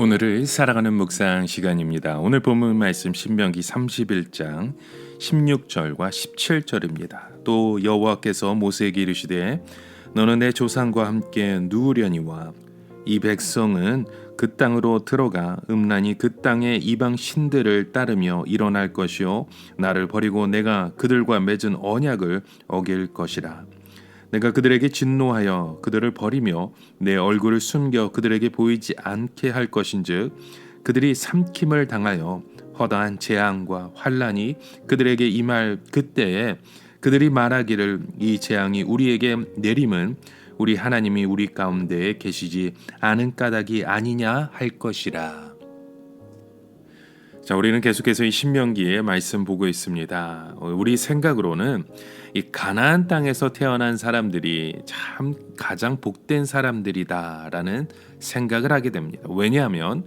오늘을 살아가는 묵상 시간입니다. 오늘 본문 말씀 신명기 31장 16절과 17절입니다. 또 여호와께서 모세에게 이르시되 너는 내 조상과 함께 누우려니와 이 백성은 그 땅으로 들어가 음란히 그 땅의 이방 신들을 따르며 일어날 것이요 나를 버리고 내가 그들과 맺은 언약을 어길 것이라. 내가 그들에게 진노하여 그들을 버리며 내 얼굴을 숨겨 그들에게 보이지 않게 할 것인즉 그들이 삼킴을 당하여 허다한 재앙과 환난이 그들에게 임할 그때에 그들이 말하기를 이 재앙이 우리에게 내림은 우리 하나님이 우리 가운데에 계시지 않은 까닭이 아니냐 할 것이라. 자, 우리는 계속해서 이 신명기의 말씀 보고 있습니다. 우리 생각으로는 이 가나안 땅에서 태어난 사람들이 참 가장 복된 사람들이다라는 생각을 하게 됩니다. 왜냐하면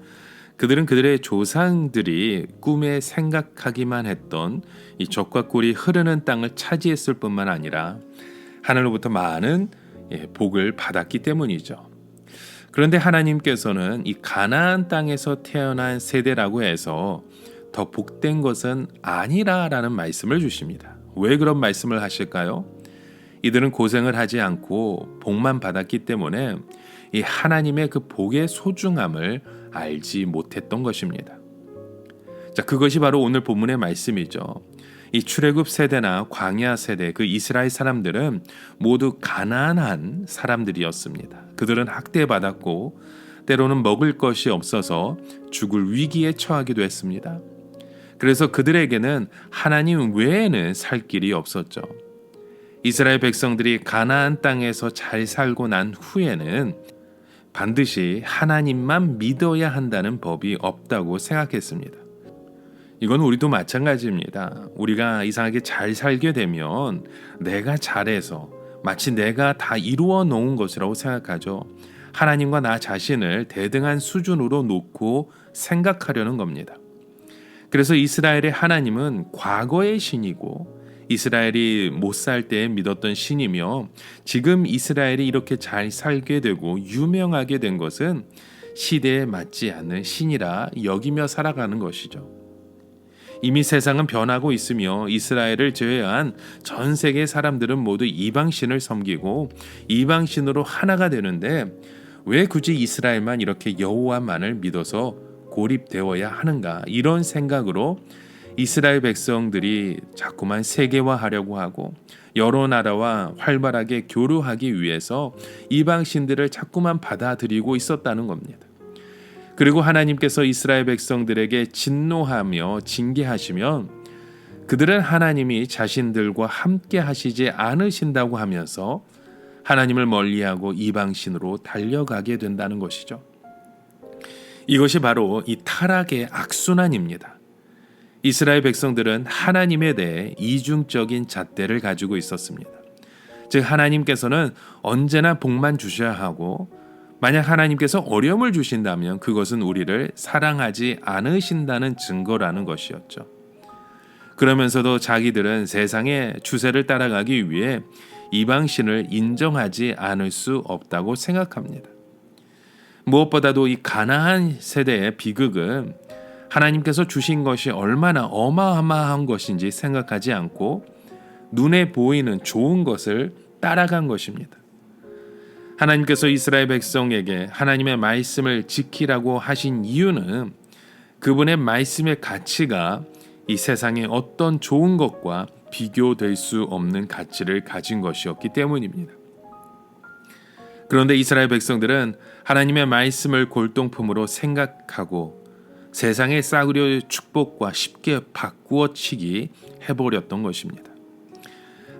그들은 그들의 조상들이 꿈에 생각하기만 했던 이 젖과 꿀이 흐르는 땅을 차지했을 뿐만 아니라 하늘로부터 많은 복을 받았기 때문이죠. 그런데 하나님께서는 이 가나안 땅에서 태어난 세대라고 해서 더 복된 것은 아니라라는 말씀을 주십니다. 왜 그런 말씀을 하실까요? 이들은 고생을 하지 않고 복만 받았기 때문에 이 하나님의 그 복의 소중함을 알지 못했던 것입니다. 자, 그것이 바로 오늘 본문의 말씀이죠. 이 출애굽 세대나 광야 세대 그 이스라엘 사람들은 모두 가난한 사람들이었습니다. 그들은 학대받았고 때로는 먹을 것이 없어서 죽을 위기에 처하기도 했습니다. 그래서 그들에게는 하나님 외에는 살 길이 없었죠. 이스라엘 백성들이 가나안 땅에서 잘 살고 난 후에는 반드시 하나님만 믿어야 한다는 법이 없다고 생각했습니다. 이건 우리도 마찬가지입니다. 우리가 이상하게 잘 살게 되면 내가 잘해서 마치 내가 다 이루어 놓은 것이라고 생각하죠. 하나님과 나 자신을 대등한 수준으로 놓고 생각하려는 겁니다. 그래서 이스라엘의 하나님은 과거의 신이고 이스라엘이 못 살 때 믿었던 신이며 지금 이스라엘이 이렇게 잘 살게 되고 유명하게 된 것은 시대에 맞지 않는 신이라 여기며 살아가는 것이죠. 이미 세상은 변하고 있으며 이스라엘을 제외한 전 세계 사람들은 모두 이방신을 섬기고 이방신으로 하나가 되는데 왜 굳이 이스라엘만 이렇게 여호와만을 믿어서 고립되어야 하는가? 이런 생각으로 이스라엘 백성들이 자꾸만 세계화하려고 하고 여러 나라와 활발하게 교류하기 위해서 이방신들을 자꾸만 받아들이고 있었다는 겁니다. 그리고 하나님께서 이스라엘 백성들에게 진노하며 징계하시면 그들은 하나님이 자신들과 함께 하시지 않으신다고 하면서 하나님을 멀리하고 이방신으로 달려가게 된다는 것이죠. 이것이 바로 이 타락의 악순환입니다. 이스라엘 백성들은 하나님에 대해 이중적인 잣대를 가지고 있었습니다. 즉 하나님께서는 언제나 복만 주셔야 하고 만약 하나님께서 어려움을 주신다면 그것은 우리를 사랑하지 않으신다는 증거라는 것이었죠. 그러면서도 자기들은 세상의 추세를 따라가기 위해 이방신을 인정하지 않을 수 없다고 생각합니다. 무엇보다도 이 가나안 세대의 비극은 하나님께서 주신 것이 얼마나 어마어마한 것인지 생각하지 않고 눈에 보이는 좋은 것을 따라간 것입니다. 하나님께서 이스라엘 백성에게 하나님의 말씀을 지키라고 하신 이유는 그분의 말씀의 가치가 이 세상의 어떤 좋은 것과 비교될 수 없는 가치를 가진 것이었기 때문입니다. 그런데 이스라엘 백성들은 하나님의 말씀을 골동품으로 생각하고 세상의 싸구려 축복과 쉽게 바꾸어치기 해버렸던 것입니다.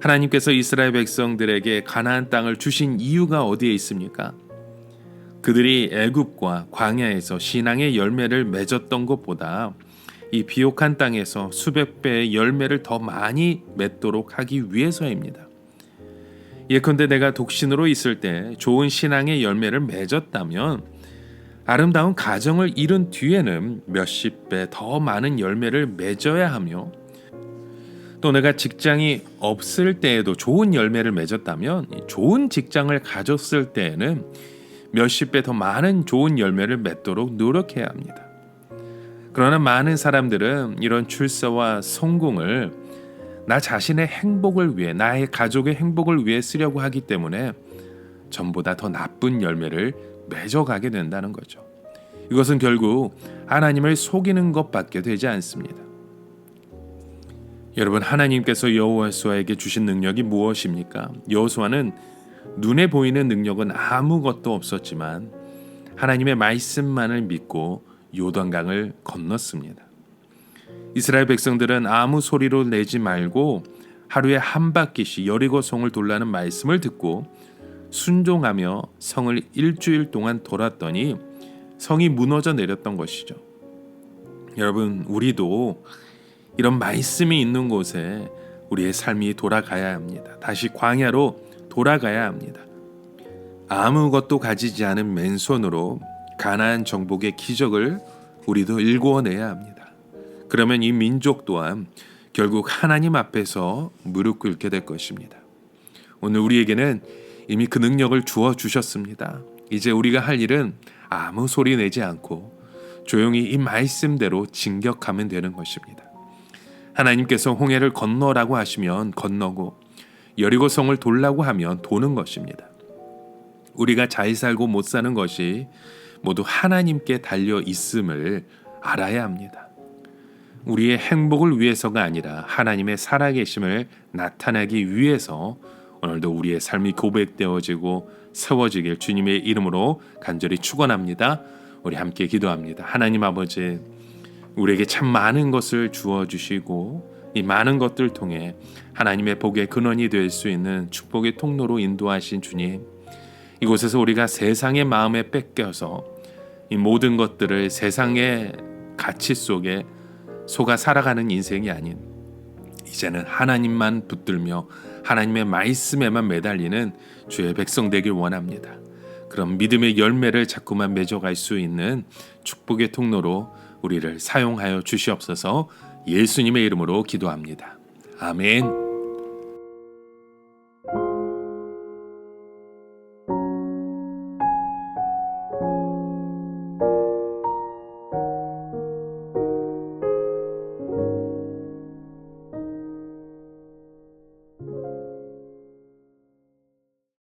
하나님께서 이스라엘 백성들에게 가나안 땅을 주신 이유가 어디에 있습니까? 그들이 애굽과 광야에서 신앙의 열매를 맺었던 것보다 이 비옥한 땅에서 수백 배의 열매를 더 많이 맺도록 하기 위해서입니다. 예컨대 내가 독신으로 있을 때 좋은 신앙의 열매를 맺었다면 아름다운 가정을 이룬 뒤에는 몇십 배 더 많은 열매를 맺어야 하며 또 내가 직장이 없을 때에도 좋은 열매를 맺었다면 좋은 직장을 가졌을 때에는 몇십 배 더 많은 좋은 열매를 맺도록 노력해야 합니다. 그러나 많은 사람들은 이런 출세와 성공을 나 자신의 행복을 위해, 나의 가족의 행복을 위해 쓰려고 하기 때문에 전보다 더 나쁜 열매를 맺어가게 된다는 거죠. 이것은 결국 하나님을 속이는 것밖에 되지 않습니다. 여러분, 하나님께서 여호수아에게 주신 능력이 무엇입니까? 여호수아는 눈에 보이는 능력은 아무것도 없었지만 하나님의 말씀만을 믿고 요단강을 건넜습니다. 이스라엘 백성들은 아무 소리로 내지 말고 하루에 한 바퀴씩 여리고성을 돌라는 말씀을 듣고 순종하며 성을 일주일 동안 돌았더니 성이 무너져 내렸던 것이죠. 여러분, 우리도 이런 말씀이 있는 곳에 우리의 삶이 돌아가야 합니다. 다시 광야로 돌아가야 합니다. 아무것도 가지지 않은 맨손으로 가나안 정복의 기적을 우리도 일궈내야 합니다. 그러면 이 민족 또한 결국 하나님 앞에서 무릎 꿇게 될 것입니다. 오늘 우리에게는 이미 그 능력을 주어 주셨습니다. 이제 우리가 할 일은 아무 소리 내지 않고 조용히 이 말씀대로 진격하면 되는 것입니다. 하나님께서 홍해를 건너라고 하시면 건너고 여리고성을 돌라고 하면 도는 것입니다. 우리가 잘 살고 못 사는 것이 모두 하나님께 달려 있음을 알아야 합니다. 우리의 행복을 위해서가 아니라 하나님의 살아계심을 나타내기 위해서 오늘도 우리의 삶이 고백되어지고 세워지길 주님의 이름으로 간절히 축원합니다. 우리 함께 기도합니다. 하나님 아버지, 우리에게 참 많은 것을 주어주시고 이 많은 것들 통해 하나님의 복의 근원이 될 수 있는 축복의 통로로 인도하신 주님, 이곳에서 우리가 세상의 마음에 뺏겨서 이 모든 것들을 세상의 가치 속에 속아 살아가는 인생이 아닌 이제는 하나님만 붙들며 하나님의 말씀에만 매달리는 주의 백성 되길 원합니다. 그럼 믿음의 열매를 자꾸만 맺어갈 수 있는 축복의 통로로 우리를 사용하여 주시옵소서. 예수님의 이름으로 기도합니다. 아멘.